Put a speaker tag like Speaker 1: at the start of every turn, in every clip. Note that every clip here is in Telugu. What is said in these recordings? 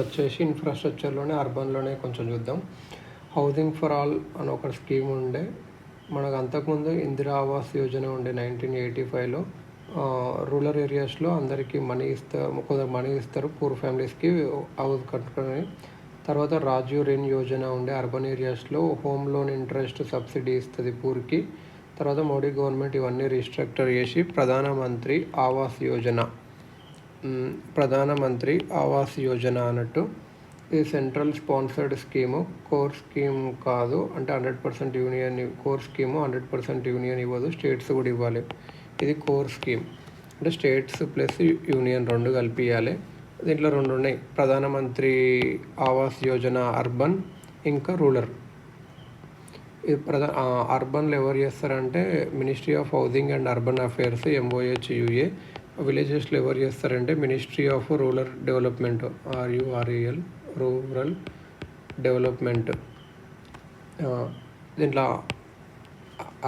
Speaker 1: వచ్చేసి ఇన్ఫ్రాస్ట్రక్చర్లోనే అర్బన్లోనే కొంచెం చూద్దాం. హౌసింగ్ ఫర్ ఆల్ అని ఒక స్కీమ్ ఉండే, మనకు అంతకుముందు ఇందిరా ఆవాస్ యోజన ఉండే 1985లో. రూరల్ ఏరియాస్లో అందరికీ కొందరు మనీ ఇస్తారు పూర్ ఫ్యామిలీస్కి హౌస్ కట్టుకొని. తర్వాత రాజీవ్ రెన్ యోజన ఉండే, అర్బన్ ఏరియాస్లో హోమ్ లోన్ ఇంట్రెస్ట్ సబ్సిడీ ఇస్తుంది పూర్కి. తర్వాత మోడీ గవర్నమెంట్ ఇవన్నీ రీస్ట్రక్చర్ చేసి ప్రధానమంత్రి ఆవాస్ యోజన అన్నట్టు. ఇది central sponsored scheme, core scheme కాదు. అంటే 100% యూనియన్ కోర్ స్కీము, 100% యూనియన్ ఇవ్వదు, స్టేట్స్ కూడా ఇవ్వాలి. ఇది కోర్ స్కీమ్ అంటే స్టేట్స్ ప్లస్ యూనియన్ రెండు కలిపి ఇవ్వాలి. దీంట్లో రెండు ఉన్నాయి, ప్రధానమంత్రి ఆవాస్ యోజన అర్బన్ ఇంకా రూరల్. ఇది అర్బన్లో ఎవరు చేస్తారంటే ministry of housing and urban affairs MOHUA. విలేజెస్లో ఎవరు చేస్తారంటే ministry of rural development RURAL rural development. దీంట్లో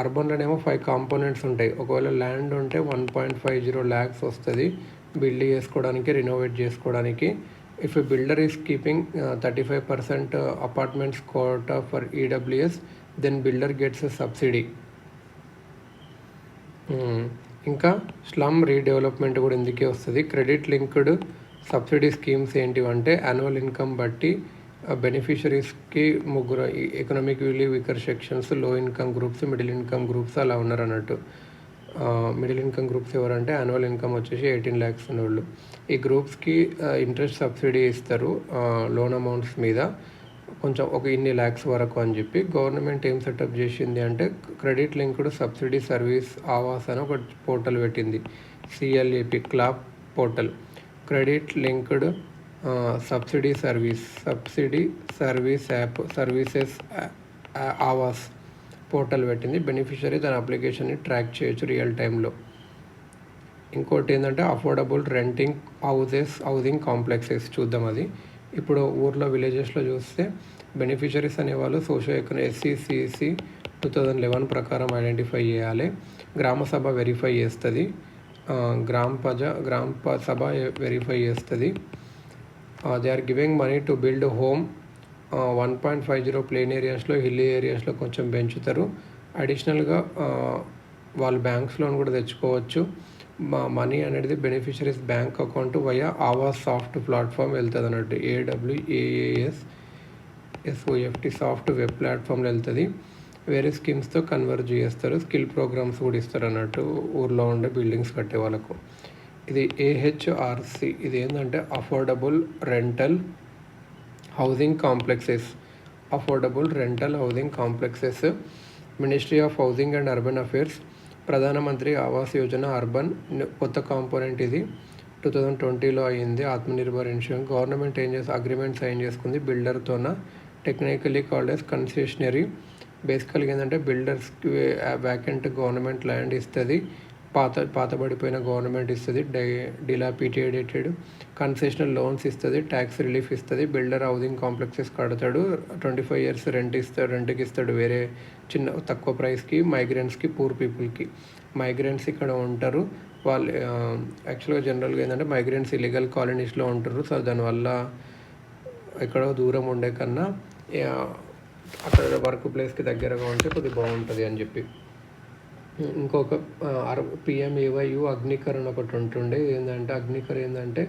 Speaker 1: అర్బన్లోనేమో 5 కాంపోనెంట్స్ ఉంటాయి. ఒకవేళ ల్యాండ్ ఉంటే 1.50 lakhs వస్తుంది బిల్డ్ చేసుకోవడానికి, రినోవేట్ చేసుకోవడానికి. If a builder is keeping 35% apartments quota for EWS, then builder gets subsidy. ఇంకా స్లమ్ రీడెవలప్మెంట్ కూడా ఇందుకే వస్తుంది. క్రెడిట్ లింక్డ్ సబ్సిడీ స్కీమ్స్ ఏంటివంటే యాన్యువల్ ఇన్కమ్ బట్టి బెనిఫిషరీస్కి ముగ్గురు economically weaker sections, low income groups, middle income groups అలా ఉన్నారు అన్నట్టు. మిడిల్ ఇన్కమ్ గ్రూప్స్ ఎవరంటే యాన్యువల్ ఇన్కమ్ వచ్చేసి 18 lakhs ఉన్నోళ్ళు. ఈ గ్రూప్స్కి ఇంట్రెస్ట్ సబ్సిడీ ఇస్తారు లోన్ అమౌంట్స్ మీద, కొంచెం ఒక ఇన్ని lakhs వరకు అని చెప్పి. గవర్నమెంట్ ఏం సెటప్ చేసింది అంటే credit linked subsidy service Awas అని ఒక పోర్టల్ పెట్టింది, CLAP clap portal. Credit linked subsidy service app services Awas portal పెట్టింది. బెనిఫిషరీ దాని అప్లికేషన్ని ట్రాక్ చేయొచ్చు రియల్ టైంలో. ఇంకోటి ఏంటంటే అఫోర్డబుల్ రెంటింగ్ హౌసింగ్ కాంప్లెక్సెస్ చూద్దాం. అది ఇప్పుడు ఊర్లో విలేజెస్లో చూస్తే బెనిఫిషరీస్ అనేవాళ్ళు SCCC 2011 ప్రకారం ఐడెంటిఫై చేయాలి. గ్రామ సభ వెరిఫై చేస్తుంది, గ్రామ సభ వెరిఫై చేస్తుంది. They are giving money to build home. 1.50 plain ఏరియాస్లో, హిల్లీ ఏరియాస్లో కొంచెం పెంచుతారు. అడిషనల్గా వాళ్ళు బ్యాంక్స్ లోన్ కూడా తెచ్చుకోవచ్చు. మనీ అనేది beneficiaries bank account via Awas soft platform వెళ్తుంది అన్నట్టు. AWAAS SOFT సాఫ్ట్ వెబ్ ప్లాట్ఫామ్లో వెళ్తుంది. వేరే స్కీమ్స్తో కన్వర్జ్ చేస్తారు. స్కిల్ ప్రోగ్రామ్స్ కూడా ఇస్తారు అన్నట్టు ఊర్లో ఉండే బిల్డింగ్స్ కట్టే వాళ్ళకు. ఇది AHRC. ఇది ఏంటంటే affordable rental housing complexes. Ministry of housing and urban affairs. ప్రధానమంత్రి ఆవాస్ యోజన అర్బన్ కొత్త కాంపోనెంట్. ఇది 2020లో అయ్యింది. ఆత్మనిర్భర్ ఇన్సూరెన్స్ గవర్నమెంట్ ఏం చేసి అగ్రిమెంట్ సైన్ చేసుకుంది బిల్డర్తోన. Technically called as concessionary. బేసికల్గా ఏంటంటే బిల్డర్స్కి వ్యాకెంట్ గవర్నమెంట్ ల్యాండ్ ఇస్తుంది, పాతబడిపోయిన గవర్నమెంట్ ఇస్తుంది, డిలాపిటేటెడ్ కన్సెషనల్ లోన్స్ ఇస్తుంది, ట్యాక్స్ రిలీఫ్ ఇస్తుంది. బిల్డర్ హౌసింగ్ కాంప్లెక్సెస్ కడతాడు, 25 years రెంట్కి ఇస్తాడు వేరే చిన్న తక్కువ ప్రైస్కి మైగ్రెంట్స్కి, పూర్ పీపుల్కి. మైగ్రెంట్స్ ఇక్కడ ఉంటారు. వాళ్ళు యాక్చువల్గా జనరల్గా ఏంటంటే మైగ్రెంట్స్ ఇల్లీగల్ కాలనీస్లో ఉంటారు. సో దానివల్ల ఎక్కడో దూరం ఉండే కన్నా అక్కడ వర్క్ ప్లేస్కి దగ్గరగా ఉంటే కొద్దిగా బాగుంటుంది అని చెప్పి. ఇంకొక PMAYU అగ్నికర్ అని ఒకటి ఉంటుండే. అగ్నికర్ ఏంటంటే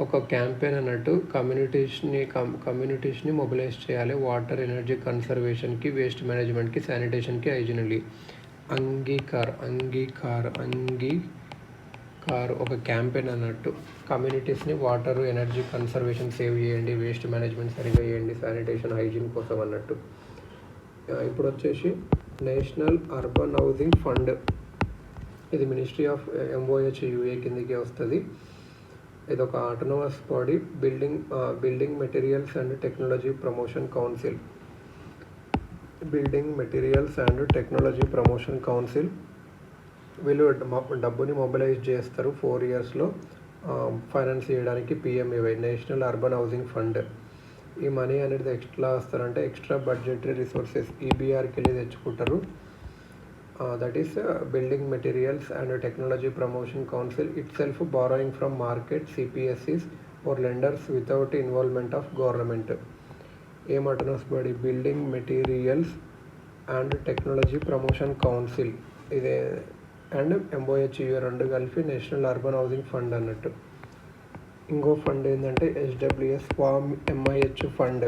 Speaker 1: ఒక క్యాంపెయిన్ అన్నట్టు. కమ్యూనిటీస్ని మొబిలైజ్ చేయాలి వాటర్, ఎనర్జీ కన్సర్వేషన్కి, వేస్ట్ మేనేజ్మెంట్కి, శానిటేషన్కి, హైజీన్కి. అంగీకార్ ఒక క్యాంపెయిన్ అన్నట్టు. కమ్యూనిటీస్ని వాటర్, ఎనర్జీ కన్సర్వేషన్ సేవ్ చేయండి, వేస్ట్ మేనేజ్మెంట్ సరిగ్గా చేయండి, శానిటేషన్, హైజీన్ కోసం అన్నట్టు. ఇప్పుడు వచ్చేసి నేషనల్ అర్బన్ హౌసింగ్ ఫండ్. ఇది మినిస్ట్రీ ఆఫ్ MOHUA కిందకే వస్తుంది. ఇది ఒక autonomous body. Building materials and technology promotion council. వీళ్ళు డబ్బుని మొబిలైజ్ చేస్తారు 4 yearsలో ఫైనాన్స్ చేయడానికి. PMAY national urban housing fund. ఈ మనీ అనేది ఎక్స్ట్రా వస్తారంటే ఎక్స్ట్రా బడ్జెటరీ రిసోర్సెస్ EBRకి వెళ్ళి తెచ్చుకుంటారు. That is building materials and technology promotion council itself borrowing from market CPSEs for lenders without involvement of government. ఏం autonomous body? Building materials and technology promotion council ఇదే. అండ్ MOHUA రెండు కలిపి నేషనల్ అర్బన్ హౌసింగ్ ఫండ్ అన్నట్టు. ఇంకో ఫండ్ ఏంటంటే SWS form MIH fund.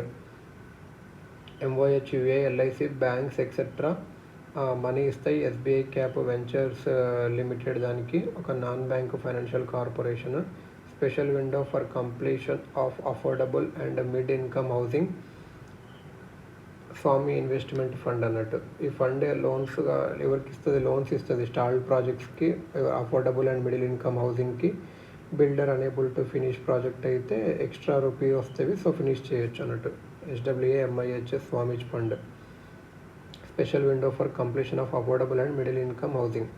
Speaker 1: MOHUA LIC banks etcetera money ఇస్తాయి. SBI క్యాప్ వెంచర్స్ లిమిటెడ్ దానికి ఒక non bank financial corporation. Special window for completion of affordable and mid income housing స్వామి ఇన్వెస్ట్మెంట్ ఫండ్ అన్నట్టు. ఈ ఫండ్ లోన్స్గా ఎవరికి ఇస్తుంది? లోన్స్ ఇస్తుంది స్టాల్డ్ ప్రాజెక్ట్స్కి, అఫోర్డబుల్ అండ్ మిడిల్ ఇన్కమ్ హౌసింగ్కి. Builder enable to finish project అయితే ఎక్స్ట్రా రూపీ వస్తేవి, సో ఫినిష్ చేయొచ్చు అన్నట్టు. SWA MIH స్వామి fund. Special window for completion of affordable and middle income housing.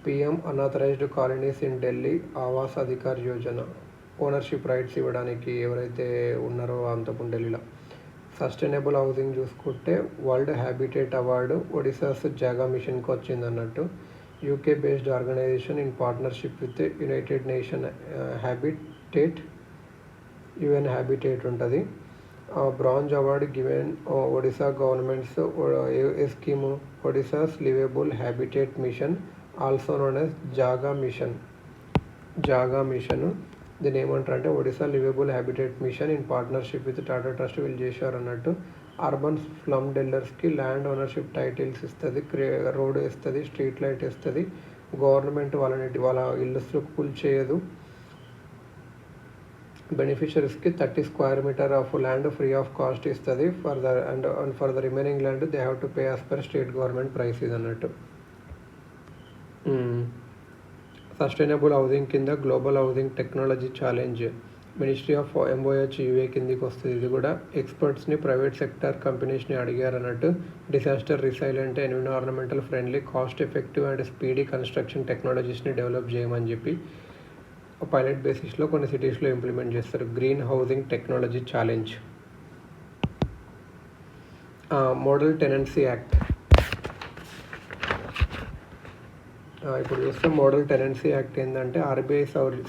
Speaker 1: PM unauthorized colonies in Delhi Awas Adhikar Yojana. Ownership rights ఇవ్వడానికి ఎవరైతే ఉన్నారో అంతకుముందు ఢిల్లీలో. సస్టైనబుల్ హౌసింగ్ చూసుకుంటే world habitat award Odisha's Jaga మిషన్కి వచ్చింది అన్నట్టు. UK based organization in partnership with United Nation habitat, UN habitat ఉంటుంది. Bronze award given Odisha government's ఏ scheme? Odisha's liveable habitat mission, also known as Jaga mission. Jaga mission దీన్ని ఏమంటారు అంటే Odisha liveable habitat machine in partnership with Tata trust వీళ్ళు చేశారు అన్నట్టు. అర్బన్ స్లమ్ డెల్లర్స్కి ల్యాండ్ ఓనర్షిప్ టైటిల్స్ ఇస్తుంది, రోడ్ ఇస్తుంది, స్ట్రీట్ లైట్ ఇస్తుంది. గవర్నమెంట్ వాళ్ళ ఇల్లుస్లో కూల్ చేయదు. బెనిఫిషరీస్కి 30 square meter of land free of cost ఇస్తుంది. For the remaining land they have to pay as per state government price ఇది అన్నట్టు. సస్టైనబుల్ హౌసింగ్ కింద global housing technology challenge ministry of MOHUA కిందికి వస్తుంది. ఇది కూడా ఎక్స్పర్ట్స్ని, ప్రైవేట్ సెక్టర్ కంపెనీస్ని అడిగారు అన్నట్టు. Disaster resilient, environmental friendly, cost effective and speedy construction టెక్నాలజీస్ని డెవలప్ చేయమని చెప్పి పైలట్ బేసిస్లో కొన్ని సిటీస్లో ఇంప్లిమెంట్ చేస్తారు. Green housing technology challenge. Model tenancy act. ఇప్పుడు చూస్తే మోడల్ టెనెన్సీ యాక్ట్ ఏంటంటే RBI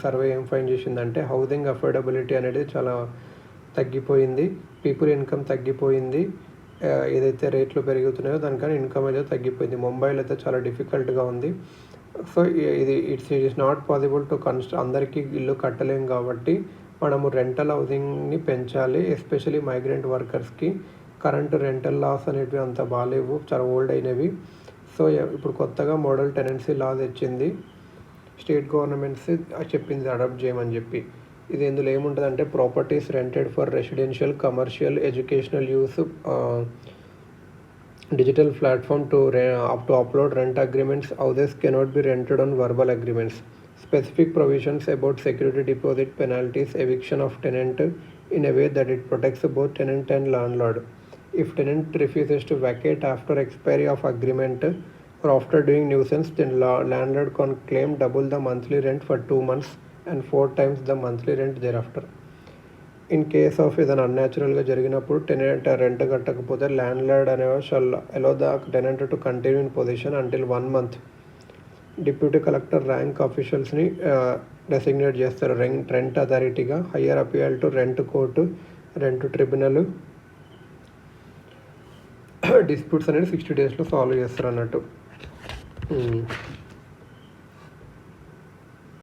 Speaker 1: సర్వే ఏం ఫైన్ చేసిందంటే హౌసింగ్ అఫోర్డబిలిటీ అనేది చాలా తగ్గిపోయింది. పీపుల్ ఇన్కమ్ తగ్గిపోయింది. ఏదైతే రేట్లు పెరుగుతున్నాయో దానికన్నా ఇన్కమ్ అయితే తగ్గిపోయింది. ముంబైలో అయితే చాలా డిఫికల్ట్గా ఉంది. So it's not possible to అందరికీ ఇల్లు కట్టలేం కాబట్టి మనము రెంటల్ హౌసింగ్ని పెంచాలి. ఎస్పెషలీ మైగ్రెంట్ వర్కర్స్కి. కరెంట్ రెంటల్ లాస్ అనేవి అంత బాగాలేవు, చాలా ఓల్డ్ అయినవి. సో ఇప్పుడు కొత్తగా మోడల్ టెనెన్సీ లా తెచ్చింది. స్టేట్ గవర్నమెంట్స్ చెప్పింది అడాప్ట్ చేయమని చెప్పి. ఇది ఇందులో ఏముంటుందంటే properties rented for residential, commercial, educational use, digital platform to upload rent agreements. Houses cannot be rented on verbal agreements. Specific provisions about security deposit, penalties, eviction of tenant in a way that it protects both tenant and landlord. If tenant refuses to vacate after expiry of agreement or after doing nuisance, then landlord can claim double the monthly rent for 2 months and 4 times the monthly rent thereafter. In case of ఏదైనా అన్యాచురల్గా జరిగినప్పుడు టెనెంట్ రెంట్ కట్టకపోతే ల్యాండ్లార్డ్ అనేవాడు shall allow the tenant to continue in position until 1 month. Deputy collector rank ఆఫీషియల్స్ని డెసిగ్నేట్ చేస్తారు రెంట్ అథారిటీగా. Higher appeal to rent court, rent tribunal. Disputes అనేది 60 daysలో సాల్వ్ చేస్తారు అన్నట్టు.